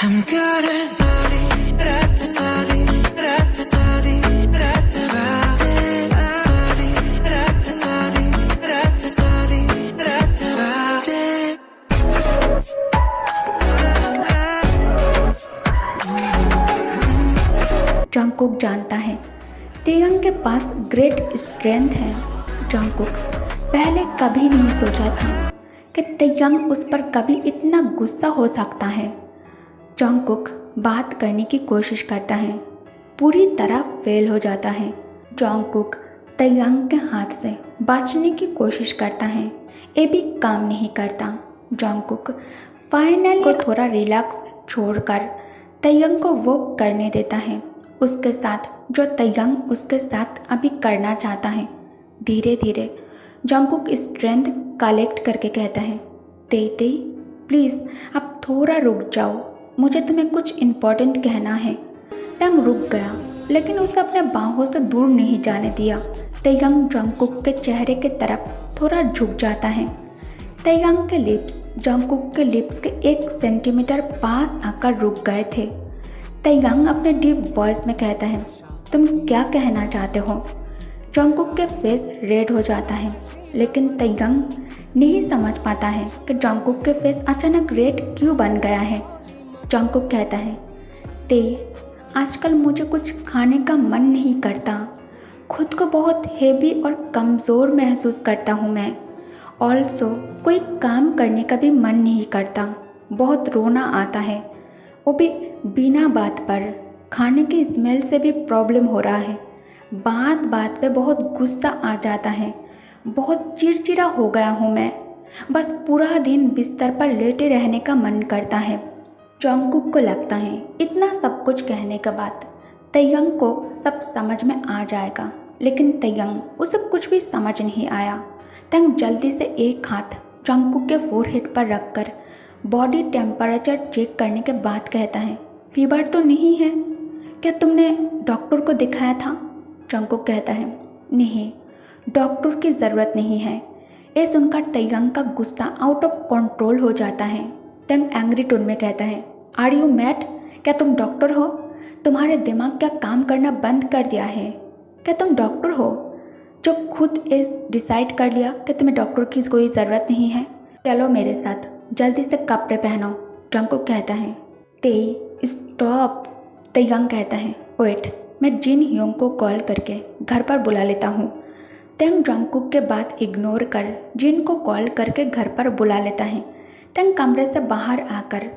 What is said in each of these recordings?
हम가를 소리 라트 소리 라트 소리 라트 바데 소리 라트 소리 라트 소리 라트 바데 Jungkook जानता है तेयंग के पास ग्रेट स्ट्रेंथ है। जंगकुक पहले कभी नहीं सोचा था कि तेयंग उस पर कभी इतना गुस्सा हो सकता है। जंगकुक बात करने की कोशिश करता है, पूरी तरह फेल हो जाता है। जंगकुक तेयंग के हाथ से बचने की कोशिश करता है, ये भी काम नहीं करता। जंगकुक फाइनली को थोड़ा रिलैक्स छोड़कर तेयंग को वो करने देता है उसके साथ जो तेयंग उसके साथ अभी करना चाहता है। धीरे धीरे जंगकुक स्ट्रेंथ कलेक्ट करके कहता है, ते प्लीज़ अब थोड़ा रुक जाओ, मुझे तुम्हें कुछ इम्पोर्टेंट कहना है। तेयंग रुक गया लेकिन उसे अपने बाहों से दूर नहीं जाने दिया। तेयंग जंगकुक के चेहरे की तरफ थोड़ा झुक जाता है। तेयंग के लिप्स जंगकुक के लिप्स के 1 सेंटीमीटर पास आकर रुक गए थे। तेयंग अपने डीप वॉइस में कहता है, तुम क्या कहना चाहते हो? जंगकुक के फेस रेड हो जाता है लेकिन तेयंग नहीं समझ पाता है कि जंगकुक के फेस अचानक रेड क्यों बन गया है। जंगकुक कहता है, आजकल मुझे कुछ खाने का मन नहीं करता, खुद को बहुत हेवी और कमज़ोर महसूस करता हूँ मैं। ऑल्सो कोई काम करने का भी मन नहीं करता, बहुत रोना आता है, वो भी बिना बात पर। खाने की स्मेल से भी प्रॉब्लम हो रहा है, बात बात पे बहुत गुस्सा आ जाता है, बहुत चिड़चिड़ा हो गया हूँ मैं, बस पूरा दिन बिस्तर पर लेटे रहने का मन करता है। जंगकुक को लगता है इतना सब कुछ कहने के बाद तेयंग को सब समझ में आ जाएगा, लेकिन तेयंग उसे कुछ भी समझ नहीं आया। तेयंग जल्दी से एक हाथ जंगकुक के फोरहेड पर रखकर बॉडी टेम्परेचर चेक करने के बाद कहता है, फीवर तो नहीं है? क्या तुमने डॉक्टर को दिखाया था? जंगकुक कहता है, नहीं, डॉक्टर की ज़रूरत नहीं है। ये सुनकर तेयंग का गुस्सा आउट ऑफ कंट्रोल हो जाता है। तेयंग एंग्री टोन में कहता है, आर यू मैड? क्या तुम डॉक्टर हो? तुम्हारे दिमाग क्या काम करना बंद कर दिया है? क्या तुम डॉक्टर हो जो खुद ये डिसाइड कर लिया कि तुम्हें डॉक्टर की कोई ज़रूरत नहीं है? चलो मेरे साथ, जल्दी से कपड़े पहनो। जंगकुक कहता है, स्टॉप। तेयंग कहता है, वेट, मैं जिन ह्योंग को कॉल करके घर पर बुला लेता हूँ। तेयंग जंगकुक के बात इग्नोर कर जिन को कॉल करके घर पर बुला लेता है। तेयंग कमरे से बाहर आकर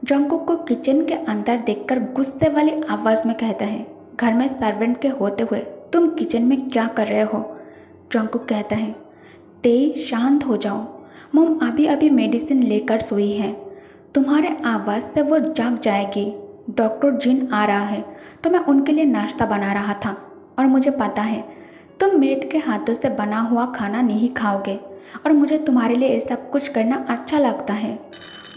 जंगकुक को किचन के अंदर देखकर गुस्से वाली आवाज़ में कहता है, घर में सर्वेंट के होते हुए तुम किचन में क्या कर रहे हो? जंगकुक कहता है, शांत हो जाओ, मम अभी अभी मेडिसिन लेकर सोई है, तुम्हारे आवाज़ से वो जाग जाएगी। डॉक्टर जिन आ रहा है तो मैं उनके लिए नाश्ता बना रहा था और मुझे पता है तुम मेड के हाथों से बना हुआ खाना नहीं खाओगे और मुझे तुम्हारे लिए ये सब कुछ करना अच्छा लगता है।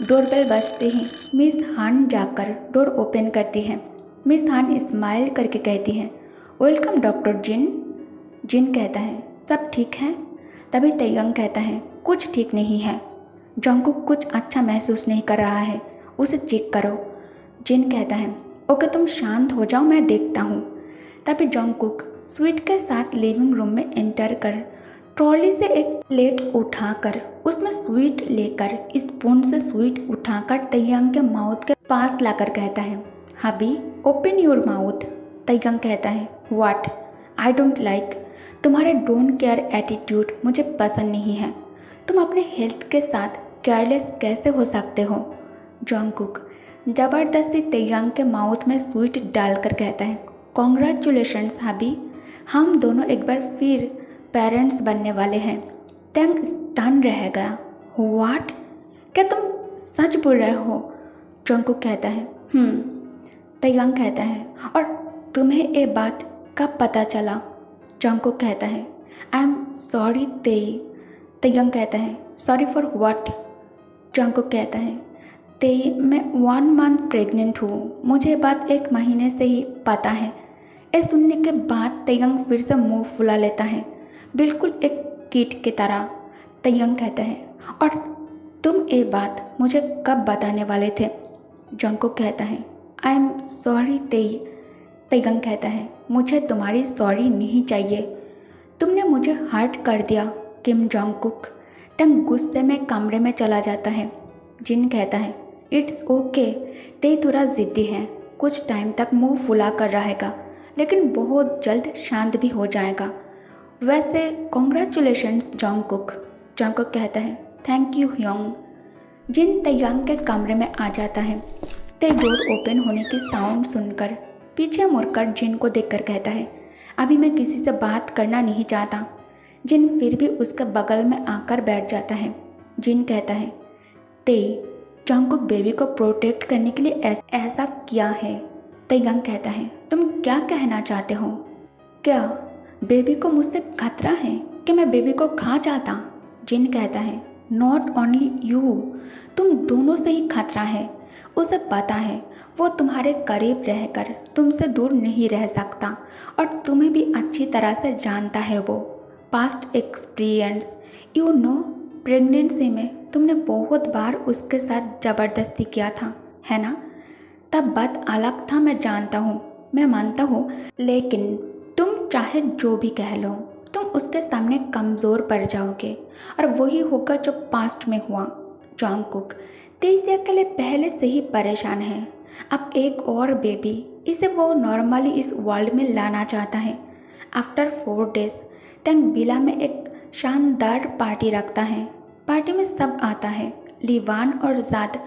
डोरबेल बजते ही मिस हान जाकर डोर ओपन करती है। मिस हान स्माइल करके कहती है, वेलकम डॉक्टर जिन। जिन कहता है, सब ठीक है? तभी तेयंग कहता है, कुछ ठीक नहीं है। जंगकुक कुछ अच्छा महसूस नहीं कर रहा है, उसे चेक करो। जिन कहता है, ओके तुम शांत हो जाओ, मैं देखता हूँ। तभी जंगकुक स्वीट के साथ लिविंग रूम में एंटर कर ट्रॉली से एक प्लेट उठाकर उसमें स्वीट लेकर स्पून से स्वीट उठाकर तेयंग के माउथ के पास लाकर कहता है, हबी ओपन योर माउथ। तेयंग कहता है, व्हाट? आई डोंट लाइक, तुम्हारे डोंट केयर एटीट्यूड मुझे पसंद नहीं है। तुम अपने हेल्थ के साथ केयरलेस कैसे हो सकते हो? जंगकुक ज़बरदस्ती तेयंग के माउथ में स्वीट डालकर कहता है, कॉन्ग्रेचुलेशंस हबी, हम दोनों एक बार फिर पेरेंट्स बनने वाले हैं। तेयंग स्टन रह गया, व्हाट? क्या तुम सच बोल रहे हो? जंगकुक कहता है, तेयंग कहता है, और तुम्हें ये बात कब पता चला? जंगकुक कहता है, आई एम सॉरी तेयंग कहता है, सॉरी फॉर व्हाट? जंगकुक कहता है, मैं 1 मंथ प्रेग्नेंट हूँ, मुझे बात 1 महीने से ही पता है। ये सुनने के बाद तेयंग फिर से मुंह फुला लेता है, बिल्कुल एक कीट की तरह। तेयंग कहता है, और तुम ये बात मुझे कब बताने वाले थे? जंगकुक कहता है आई एम सॉरी तेई। तयंग कहता है मुझे तुम्हारी सॉरी नहीं चाहिए, तुमने मुझे हर्ट कर दिया किम जंगकुक। तंग गुस्से में कमरे में चला जाता है। जिन कहता है इट्स ओके, तेई थोड़ा ज़िद्दी है, कुछ टाइम तक मुंह फुला कर रहेगा लेकिन बहुत जल्द शांत भी हो जाएगा। वैसे कॉन्ग्रेचुलेशंस जंगकुक। जंगकुक कहता है थैंक यू ह्योंग। जिन तयंग के कमरे में आ जाता है। ते डोर ओपन होने की साउंड सुनकर पीछे मुड़कर जिन को देखकर कहता है अभी मैं किसी से बात करना नहीं चाहता। जिन फिर भी उसके बगल में आकर बैठ जाता है। जिन कहता है ते जंगकुक बेबी को प्रोटेक्ट करने के लिए ऐसा किया है। तयंग कहता है तुम क्या कहना चाहते हो? क्या बेबी को मुझसे खतरा है कि मैं बेबी को खा जाता? जिन कहता है नॉट ओनली यू, तुम दोनों से ही खतरा है। उसे पता है वो तुम्हारे करीब रहकर तुमसे दूर नहीं रह सकता और तुम्हें भी अच्छी तरह से जानता है वो। Past experience you know, pregnancy में तुमने बहुत बार उसके साथ ज़बरदस्ती किया था, है ना? तब बात अलग था, मैं जानता हूँ, मैं मानता हूँ, लेकिन तुम चाहे जो भी कह लो तुम उसके सामने कमज़ोर पड़ जाओगे और वही होगा जो पास्ट में हुआ। जंगकुक तेजिया के लिए पहले से ही परेशान है, अब एक और बेबी, इसे वो नॉर्मली इस वर्ल्ड में लाना चाहता है। आफ्टर 4 डेज तंग बिला में एक शानदार पार्टी रखता है। पार्टी में सब आता है। लीवान और जाद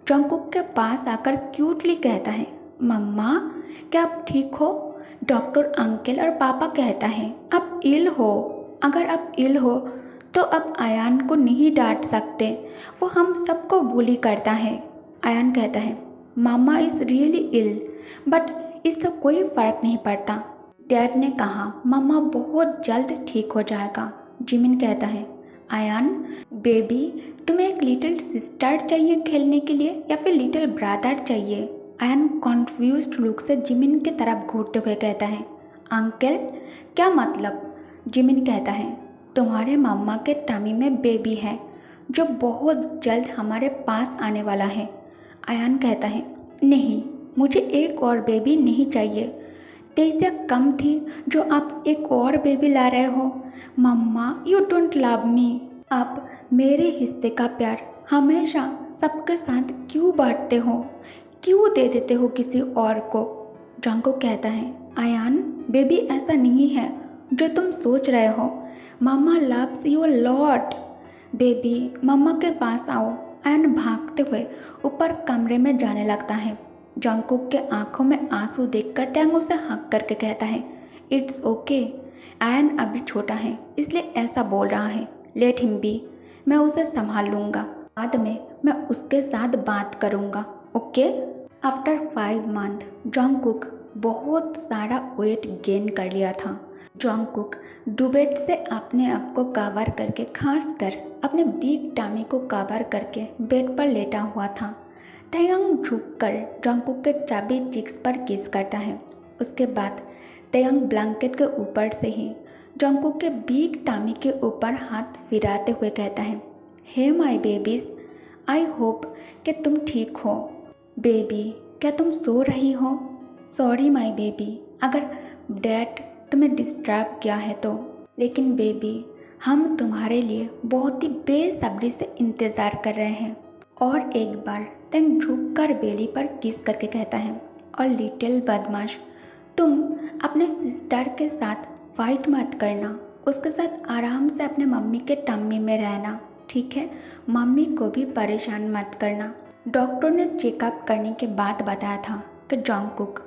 जंगकुक के पास आकर क्यूटली कहता है मम्मा क्या आप ठीक हो? डॉक्टर अंकल और पापा कहता है आप इल हो, अगर आप इल हो तो अब आयान को नहीं डांट सकते, वो हम सबको बुली करता है। आयान कहता है मामा इज़ रियली इल बट इससे कोई फ़र्क नहीं पड़ता। डैड ने कहा मामा बहुत जल्द ठीक हो जाएगा। जिमिन कहता है आयान बेबी तुम्हें एक लिटिल सिस्टर चाहिए खेलने के लिए या फिर लिटिल ब्रदर चाहिए? आयान कॉन्फ्यूज्ड लुक से जिमिन की तरफ घूरते हुए कहता है अंकल क्या मतलब? जिमिन कहता है तुम्हारे मम्मा के टमी में बेबी है जो बहुत जल्द हमारे पास आने वाला है। आयान कहता है नहीं, मुझे एक और बेबी नहीं चाहिए। तेजिया कम थी जो आप एक और बेबी ला रहे हो। मम्मा यू डोंट लव मी। आप मेरे हिस्से का प्यार हमेशा सबके साथ क्यों बांटते हो, क्यों दे देते हो किसी और को? जंगकुक कहता है आयान बेबी ऐसा नहीं है जो तुम सोच रहे हो, mama loves you a lot. Baby mama के पास आओ। आयान भागते हुए ऊपर कमरे में जाने लगता है। जंगकुक के आंखों में आंसू देखकर टैंग उसे हक करके कहता है इट्स ओके, आयन अभी छोटा है इसलिए ऐसा बोल रहा है, लेट हिम बी, मैं उसे संभाल लूँगा, बाद में मैं उसके साथ बात करूँगा, ओके। आफ्टर 5 मंथ जंगकुक बहुत सारा वेट गेन कर लिया था। जंगकुक डुबेट से अपने आप को कवर करके, खासकर अपने बिग टामी को कवर करके बेड पर लेटा हुआ था। तयंग झुककर जंगकुक के चाबी चिक्स पर किस करता है। उसके बाद तयंग ब्लैंकेट के ऊपर से ही जंगकुक के बिग टामी के ऊपर हाथ फिराते हुए कहता है, hey my babies, I hope कि तुम ठीक हो। बेबी क्या तुम सो रही हो? सॉरी माय बेबी अगर डैड तुम्हें डिस्टर्ब किया है तो, लेकिन बेबी हम तुम्हारे लिए बहुत ही बेसब्री से इंतज़ार कर रहे हैं। और एक बार तंग झुक कर बेली पर किस करके कहता है, और लिटिल बदमाश, तुम अपने सिस्टर के साथ फाइट मत करना, उसके साथ आराम से अपने मम्मी के टम्मी में रहना, ठीक है? मम्मी को भी परेशान मत करना। डॉक्टर ने चेकअप करने के बाद बताया था कि जंगकुक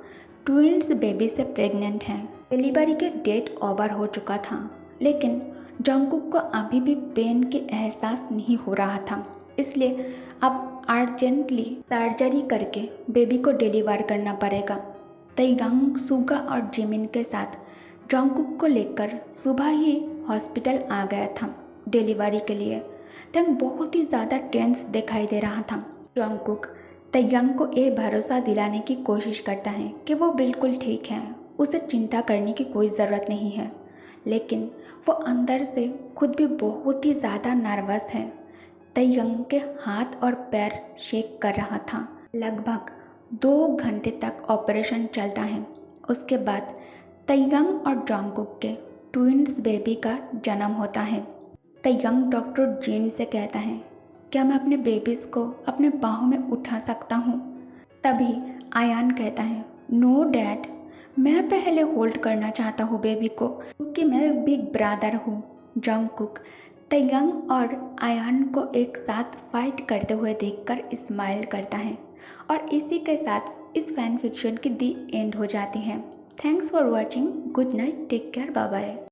ट्विंस बेबी से प्रेग्नेंट हैं। डिलीवरी के डेट ओवर हो चुका था, लेकिन जंगकुक को अभी भी पेन के एहसास नहीं हो रहा था, इसलिए अब अर्जेंटली सर्जरी करके बेबी को डिलीवर करना पड़ेगा। तयंग, सुगा और जिमिन के साथ जंगकुक को लेकर सुबह ही हॉस्पिटल आ गया था डिलीवरी के लिए। तयंग बहुत ही ज़्यादा टेंस दिखाई दे रहा था। जंगकुक तयंग को ये भरोसा दिलाने की कोशिश करता है कि वो बिल्कुल ठीक है, उसे चिंता करने की कोई ज़रूरत नहीं है, लेकिन वो अंदर से खुद भी बहुत ही ज़्यादा नर्वस है। तयंग के हाथ और पैर शेक कर रहा था। लगभग 2 घंटे तक ऑपरेशन चलता है। उसके बाद तयंग और जंगकुक के ट्विंस बेबी का जन्म होता है। तयंग डॉक्टर जिन से कहता है, क्या मैं अपने बेबीज़ को अपने बाहों में उठा सकता हूँ? तभी आयान कहता है, नो डैड, मैं पहले होल्ड करना चाहता हूँ बेबी को, क्योंकि मैं बिग ब्रदर हूँ। जंगकुक तयंग और आयान को एक साथ फाइट करते हुए देखकर स्माइल करता है और इसी के साथ इस फैन फिक्शन की दी एंड हो जाती है। Thanks for watching. Good night, take care, bye bye.